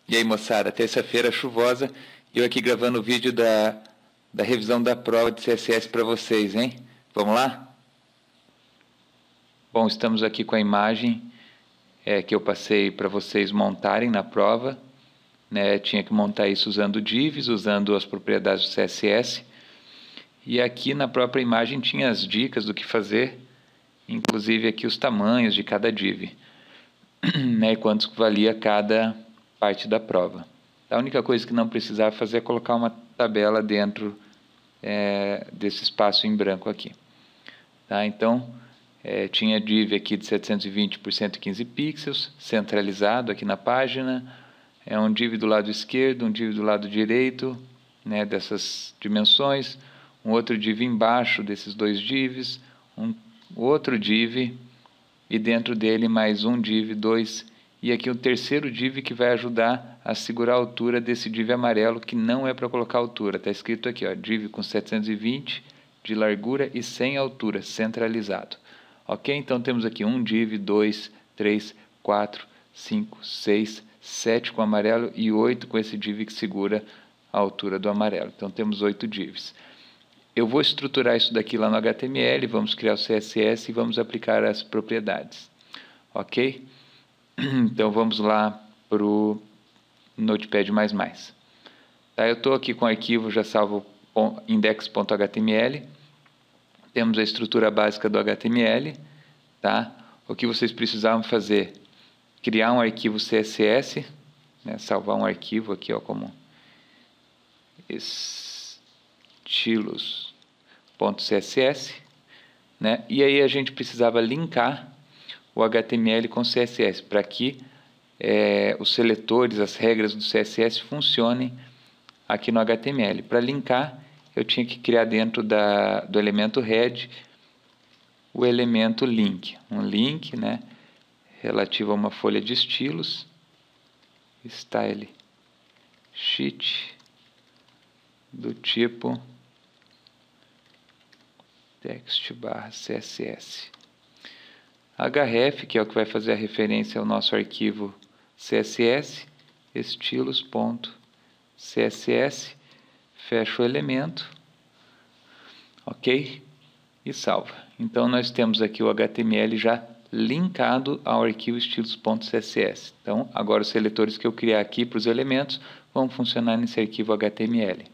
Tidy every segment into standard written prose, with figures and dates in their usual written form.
E aí, moçada, terça-feira chuvosa, e eu aqui gravando o vídeo da revisão da prova de CSS para vocês, hein? Vamos lá? Bom, estamos aqui com a imagem que eu passei para vocês montarem na prova, né? Tinha que montar isso usando divs, usando as propriedades do CSS, e aqui na própria imagem tinha as dicas do que fazer, inclusive aqui os tamanhos de cada div, né? E quantos valia cada parte da prova. A única coisa que não precisava fazer é colocar uma tabela dentro desse espaço em branco aqui. Tá? Então, tinha div aqui de 720 por 115 pixels, centralizado aqui na página, um div do lado esquerdo, um div do lado direito, né, dessas dimensões, um outro div embaixo desses dois divs, um outro div, e dentro dele mais um div, dois, e aqui o terceiro div que vai ajudar a segurar a altura desse div amarelo, que não é para colocar altura. Está escrito aqui, ó, div com 720 de largura e sem altura, centralizado. Ok? Então temos aqui um div, 2, 3, 4, 5, 6, 7 com amarelo e 8 com esse div que segura a altura do amarelo. Então temos 8 divs. Eu vou estruturar isso daqui lá no HTML, vamos criar o CSS e vamos aplicar as propriedades. Ok? Então vamos lá para o Notepad++. Tá, eu estou aqui com o arquivo já salvo index.html. Temos a estrutura básica do HTML. Tá? O que vocês precisavam fazer? Criar um arquivo CSS, né? Salvar um arquivo aqui, ó, como estilos.css, né? E aí a gente precisava linkar o HTML com CSS, para que os seletores, as regras do CSS funcionem aqui no HTML. Para linkar, eu tinha que criar dentro do elemento head o elemento link. Um link, né, relativo a uma folha de estilos, style sheet, do tipo text/css. href, que é o que vai fazer a referência ao nosso arquivo CSS, estilos.css, fecha o elemento, ok? E salva. Então nós temos aqui o HTML já linkado ao arquivo estilos.css. Então agora os seletores que eu criar aqui para os elementos vão funcionar nesse arquivo HTML.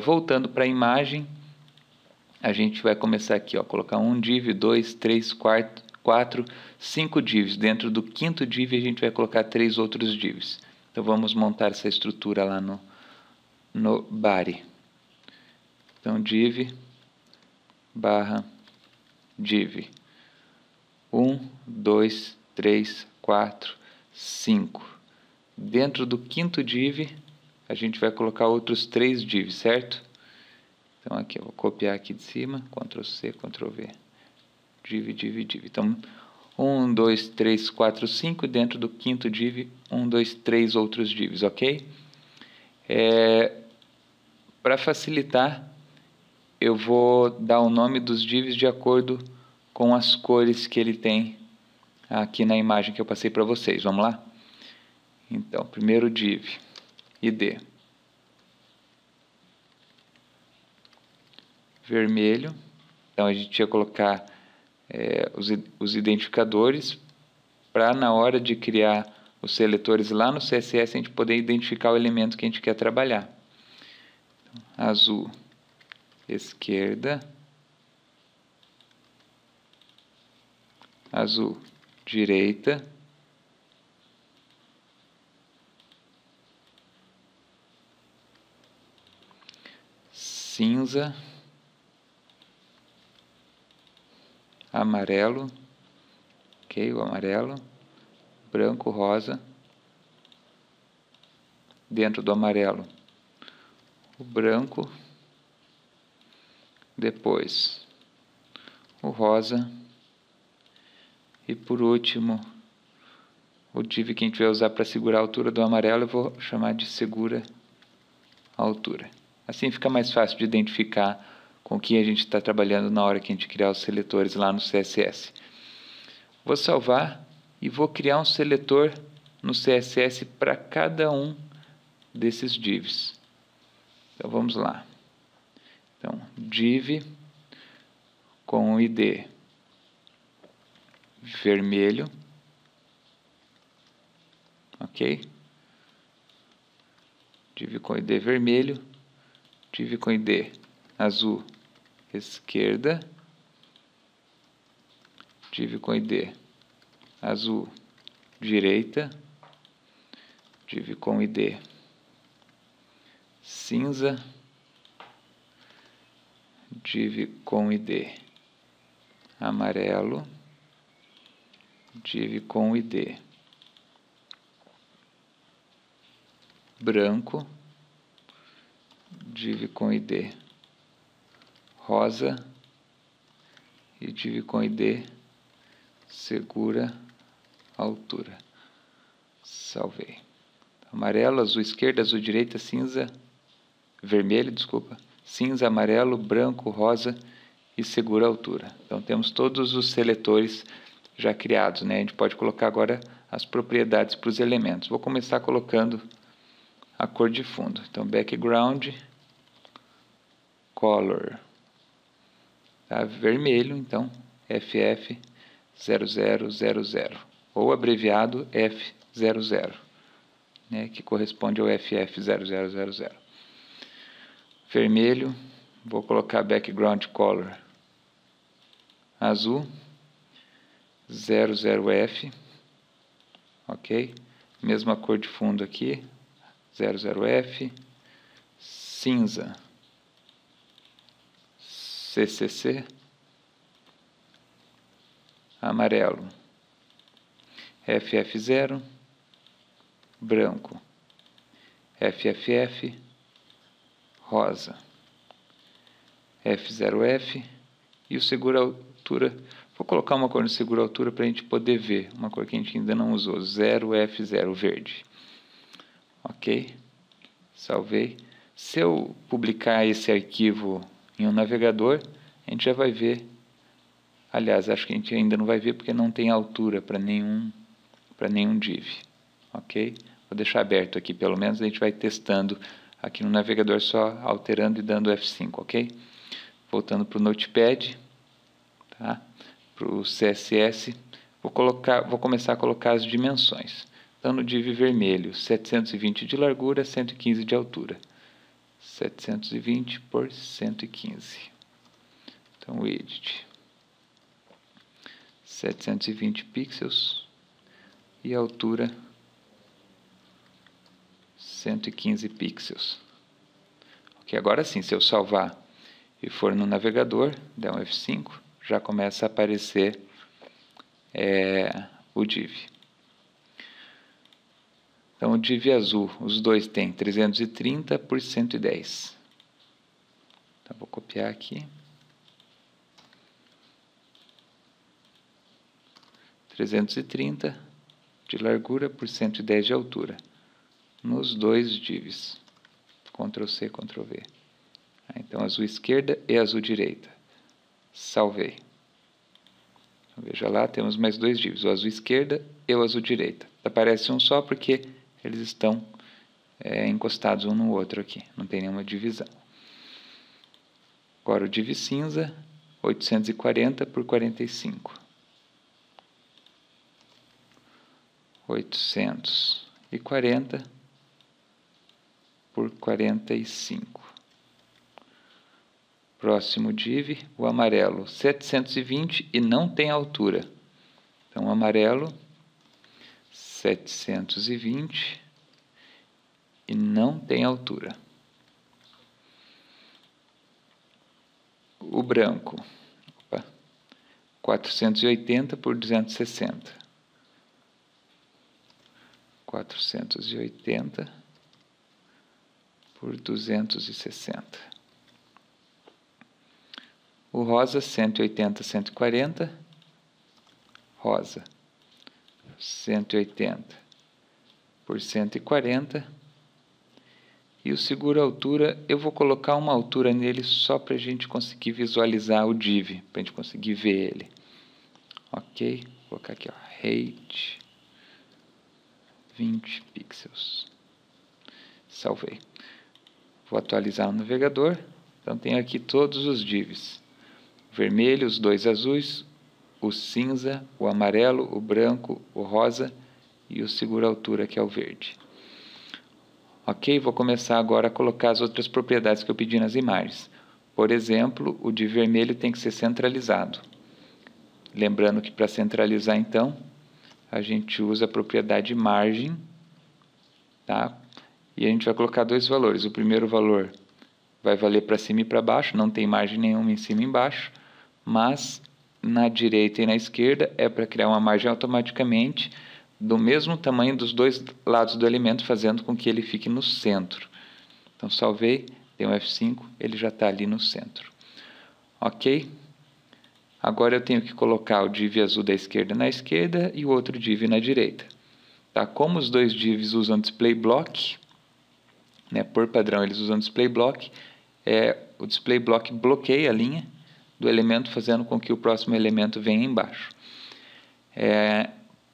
Voltando para a imagem, a gente vai começar aqui, ó, colocar um div, 2, 3, 4, 5 divs. Dentro do quinto div a gente vai colocar 3 outros divs. Então vamos montar essa estrutura lá no body. Então div barra div 1, 2, 3, 4, 5. Dentro do quinto div a gente vai colocar outros 3 divs, certo? Então aqui eu vou copiar aqui de cima, Ctrl C, Ctrl V, div, div, div. Então 1, 2, 3, 4, 5, dentro do quinto div 1, 2, 3 outros divs, ok? Para facilitar, eu vou dar o nome dos divs de acordo com as cores que ele tem aqui na imagem que eu passei para vocês. Vamos lá? Então, primeiro div, id, vermelho. Então a gente ia colocar os identificadores para, na hora de criar os seletores lá no CSS, a gente poder identificar o elemento que a gente quer trabalhar. Então, azul, esquerda, azul, direita, cinza, amarelo, ok, o amarelo, branco, rosa, dentro do amarelo, o branco, depois o rosa, e por último, o div que a gente vai usar para segurar a altura do amarelo, eu vou chamar de segura a altura. Assim fica mais fácil de identificar com o que a gente está trabalhando na hora que a gente criar os seletores lá no CSS. Vou salvar e vou criar um seletor no CSS para cada um desses divs. Então vamos lá. Então, div com o ID vermelho, ok? Div com ID vermelho, div com ID azul esquerda, div com ID azul direita, div com ID cinza, div com ID amarelo, div com ID branco, div com ID rosa e div com ID segura altura. Salvei. Amarelo, azul esquerda, azul direita, cinza, vermelho, desculpa, cinza, amarelo, branco, rosa e segura altura. Então temos todos os seletores já criados, né? A gente pode colocar agora as propriedades para os elementos. Vou começar colocando a cor de fundo. Então background color, tá? Vermelho, então FF0000 ou abreviado F00, né? Que corresponde ao FF0000. Vermelho, vou colocar background color azul 00F, ok? Mesma cor de fundo aqui, 00F, cinza CCC, amarelo FF0, branco FFF, rosa F0F e o segura altura. Vou colocar uma cor no segura altura para a gente poder ver, uma cor que a gente ainda não usou, 0F0 verde. Ok, salvei. Se eu publicar esse arquivo em um navegador, a gente já vai ver. Aliás, acho que a gente ainda não vai ver porque não tem altura para nenhum div. Ok? Vou deixar aberto aqui, pelo menos a gente vai testando aqui no navegador, só alterando e dando F5, ok? Voltando para o Notepad, tá? Para o CSS, vou começar a colocar as dimensões. Então, no div vermelho, 720 de largura, 115 de altura. 720 por 115. Então, edit. 720 pixels e altura 115 pixels. Ok, agora sim, se eu salvar e for no navegador, der um F5, já começa a aparecer o div. Então, o div azul, os dois têm 330 por 110. Então, vou copiar aqui. 330 de largura por 110 de altura. Nos dois divs. Ctrl C, Ctrl V. Então, azul esquerda e azul direita. Salvei. Então, veja lá, temos mais dois divs, o azul esquerda e o azul direita. Aparece um só porque eles estão encostados um no outro aqui, não tem nenhuma divisão. Agora o div cinza, 840 por 45. 840 por 45. Próximo div, o amarelo, 720 e não tem altura. Então, o amarelo, 720 e não tem altura. O branco, 480 por 260. 480 por 260. O rosa, 180, 140. Rosa, 180 por 140. E o segura altura, eu vou colocar uma altura nele só para a gente conseguir visualizar o div, para a gente conseguir ver ele. Ok? Vou colocar aqui, ó, height 20 pixels. Salvei. Vou atualizar o navegador. Então tenho aqui todos os divs. O vermelho, os dois azuis, o cinza, o amarelo, o branco, o rosa e o segura altura, que é o verde. Ok, vou começar agora a colocar as outras propriedades que eu pedi nas imagens. Por exemplo, o div vermelho tem que ser centralizado. Lembrando que para centralizar, então, a gente usa a propriedade margem, tá? E a gente vai colocar dois valores. O primeiro valor vai valer para cima e para baixo, não tem margem nenhuma em cima e embaixo, mas na direita e na esquerda é para criar uma margem automaticamente do mesmo tamanho dos dois lados do elemento, fazendo com que ele fique no centro. Então, salvei, tem um F5, ele já está ali no centro. Ok? Agora eu tenho que colocar o div azul da esquerda na esquerda e o outro div na direita. Tá? Como os dois divs usam display block, né, por padrão eles usam display block, o display block bloqueia a linha do elemento, fazendo com que o próximo elemento venha embaixo.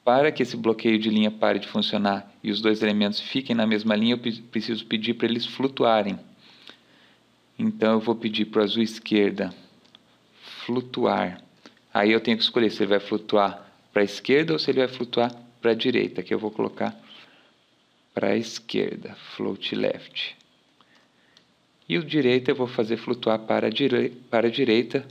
Para que esse bloqueio de linha pare de funcionar e os dois elementos fiquem na mesma linha, eu preciso pedir para eles flutuarem. Então eu vou pedir para o azul esquerda flutuar. Aí eu tenho que escolher se ele vai flutuar para a esquerda ou se ele vai flutuar para a direita, que eu vou colocar para a esquerda, float left. E o direita eu vou fazer flutuar para a direita,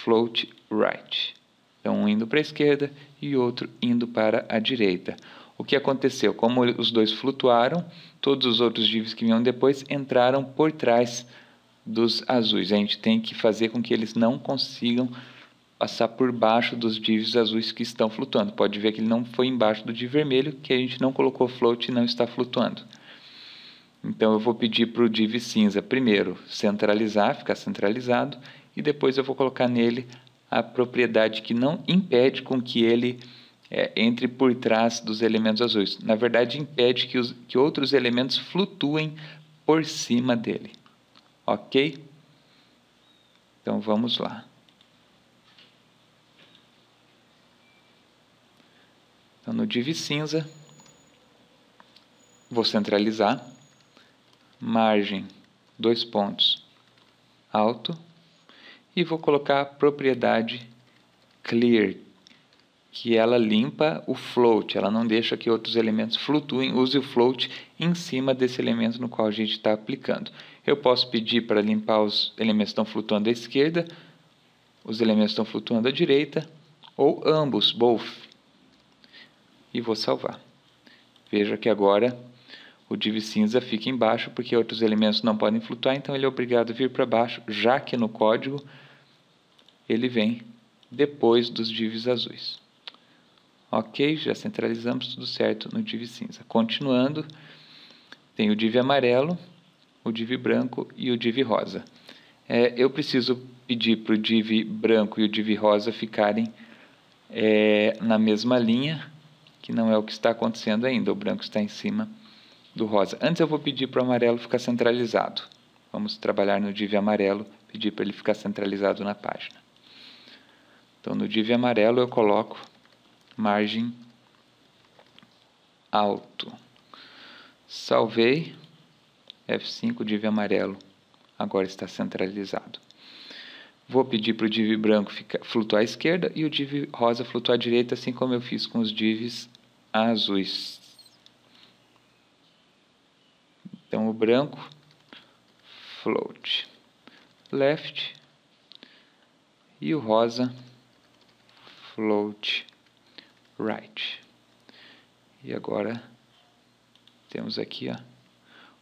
float right. Então, um indo para a esquerda e outro indo para a direita. O que aconteceu? Como os dois flutuaram, todos os outros divs que vinham depois entraram por trás dos azuis. A gente tem que fazer com que eles não consigam passar por baixo dos divs azuis que estão flutuando. Pode ver que ele não foi embaixo do div vermelho, que a gente não colocou float e não está flutuando. Então eu vou pedir para o div cinza primeiro centralizar, ficar centralizado, e depois eu vou colocar nele a propriedade que não impede com que ele entre por trás dos elementos azuis. Na verdade, impede que outros elementos flutuem por cima dele. Ok? Então vamos lá. Então, no div cinza, vou centralizar, margem, 2 pontos, alto, e vou colocar a propriedade clear, que ela limpa o float, ela não deixa que outros elementos flutuem, use o float em cima desse elemento no qual a gente está aplicando. Eu posso pedir para limpar os elementos que estão flutuando à esquerda, os elementos que estão flutuando à direita, ou ambos, both. E vou salvar. Veja que agora o div cinza fica embaixo, porque outros elementos não podem flutuar, então ele é obrigado a vir para baixo, já que no código ele vem depois dos divs azuis. Ok, já centralizamos tudo certo no div cinza. Continuando, tem o div amarelo, o div branco e o div rosa. Eu preciso pedir para o div branco e o div rosa ficarem na mesma linha, que não é o que está acontecendo ainda. O branco está em cima do rosa. Antes eu vou pedir para o amarelo ficar centralizado. Vamos trabalhar no div amarelo, pedir para ele ficar centralizado na página. Então, no div amarelo eu coloco margem alto. Salvei. F5, div amarelo agora está centralizado. Vou pedir para o div branco flutuar à esquerda e o div rosa flutuar à direita, assim como eu fiz com os divs azuis. Então, o branco, float left, e o rosa, float right. E agora, temos aqui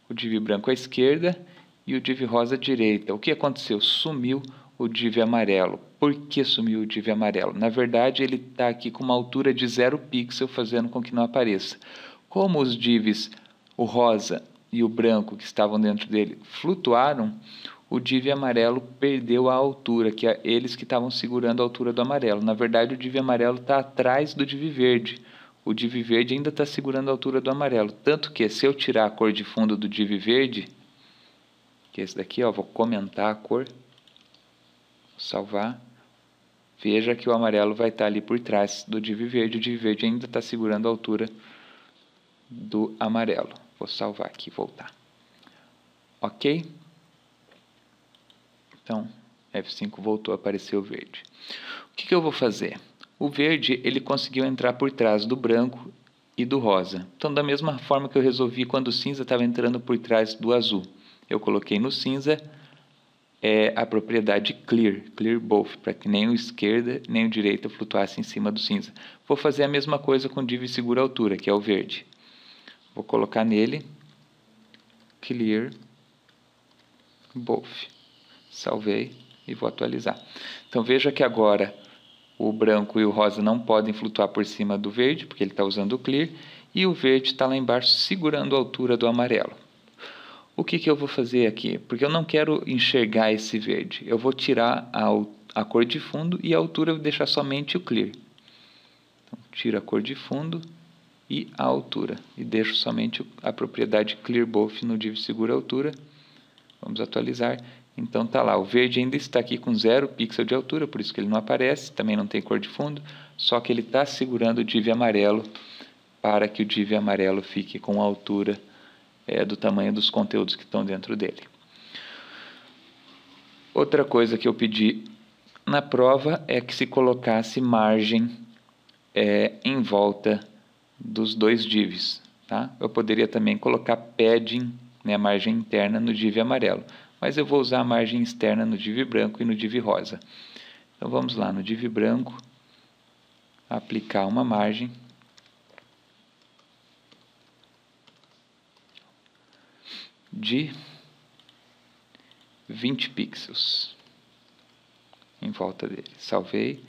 o div branco à esquerda e o div rosa à direita. O que aconteceu? Sumiu o div amarelo. Por que sumiu o div amarelo? Na verdade, ele está aqui com uma altura de 0 pixel, fazendo com que não apareça. Como os divs, o rosa e o branco que estavam dentro dele flutuaram, o div amarelo perdeu a altura, que é eles que estavam segurando a altura do amarelo. Na verdade, o div amarelo está atrás do div verde. O div verde ainda está segurando a altura do amarelo. Tanto que, se eu tirar a cor de fundo do div verde, que é esse daqui, vou comentar a cor, salvar, veja que o amarelo vai estar ali por trás do div verde. O div verde ainda está segurando a altura do amarelo. Vou salvar aqui e voltar. Ok? Então, F5 voltou a aparecer o verde. O que eu vou fazer? O verde, ele conseguiu entrar por trás do branco e do rosa. Então, da mesma forma que eu resolvi quando o cinza estava entrando por trás do azul. Eu coloquei no cinza a propriedade Clear Both, para que nem o esquerda nem o direita flutuasse em cima do cinza. Vou fazer a mesma coisa com o div segura altura, que é o verde. Vou colocar nele Clear Both. Salvei e vou atualizar. Então veja que agora o branco e o rosa não podem flutuar por cima do verde, porque ele está usando o Clear, e o verde está lá embaixo segurando a altura do amarelo. O que eu vou fazer aqui? Porque eu não quero enxergar esse verde. Eu vou tirar a cor de fundo e a altura eu vou deixar somente o Clear. Então, tiro a cor de fundo e a altura. E deixo somente a propriedade Clear Both no div segura altura. Vamos atualizar. Então está lá, o verde ainda está aqui com 0 pixel de altura, por isso que ele não aparece, também não tem cor de fundo, só que ele está segurando o div amarelo para que o div amarelo fique com a altura do tamanho dos conteúdos que estão dentro dele. Outra coisa que eu pedi na prova é que se colocasse margem em volta dos dois divs. Tá? Eu poderia também colocar padding, a margem interna, no div amarelo. Mas eu vou usar a margem externa no div branco e no div rosa. Então vamos lá, no div branco, aplicar uma margem de 20 pixels em volta dele. Salvei,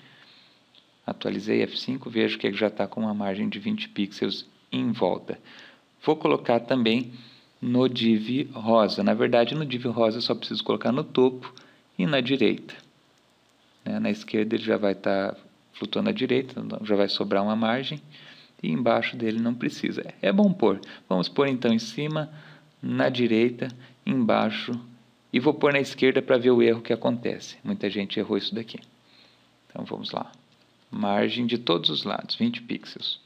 atualizei F5, vejo que ele já está com uma margem de 20 pixels em volta. Vou colocar também no div rosa. Na verdade, no div rosa eu só preciso colocar no topo e na direita. Na esquerda ele já vai estar flutuando à direita, já vai sobrar uma margem, e embaixo dele não precisa. É bom pôr. Vamos pôr então em cima, na direita, embaixo, e vou pôr na esquerda para ver o erro que acontece. Muita gente errou isso daqui. Então vamos lá. Margem de todos os lados, 20 pixels.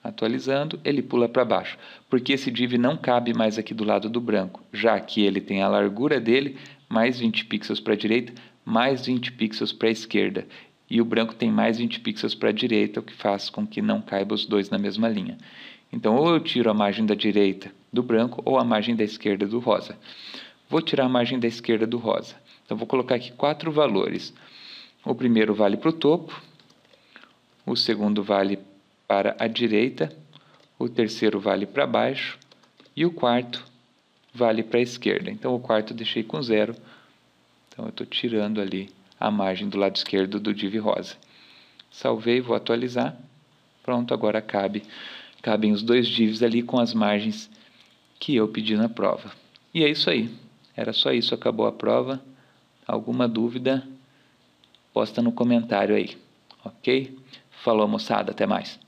Atualizando, ele pula para baixo, porque esse div não cabe mais aqui do lado do branco, já que ele tem a largura dele, mais 20 pixels para a direita, mais 20 pixels para a esquerda, e o branco tem mais 20 pixels para a direita, o que faz com que não caiba os dois na mesma linha. Então, ou eu tiro a margem da direita do branco, ou a margem da esquerda do rosa. Vou tirar a margem da esquerda do rosa. Então, vou colocar aqui 4 valores. O primeiro vale para o topo, o segundo vale para a direita, o terceiro vale para baixo e o quarto vale para a esquerda. Então, o quarto eu deixei com 0. Então, eu estou tirando ali a margem do lado esquerdo do div rosa. Salvei, vou atualizar. Pronto, agora cabem os dois divs ali com as margens que eu pedi na prova. E é isso aí. Era só isso, acabou a prova. Alguma dúvida, posta no comentário aí. Ok? Falou, moçada, até mais.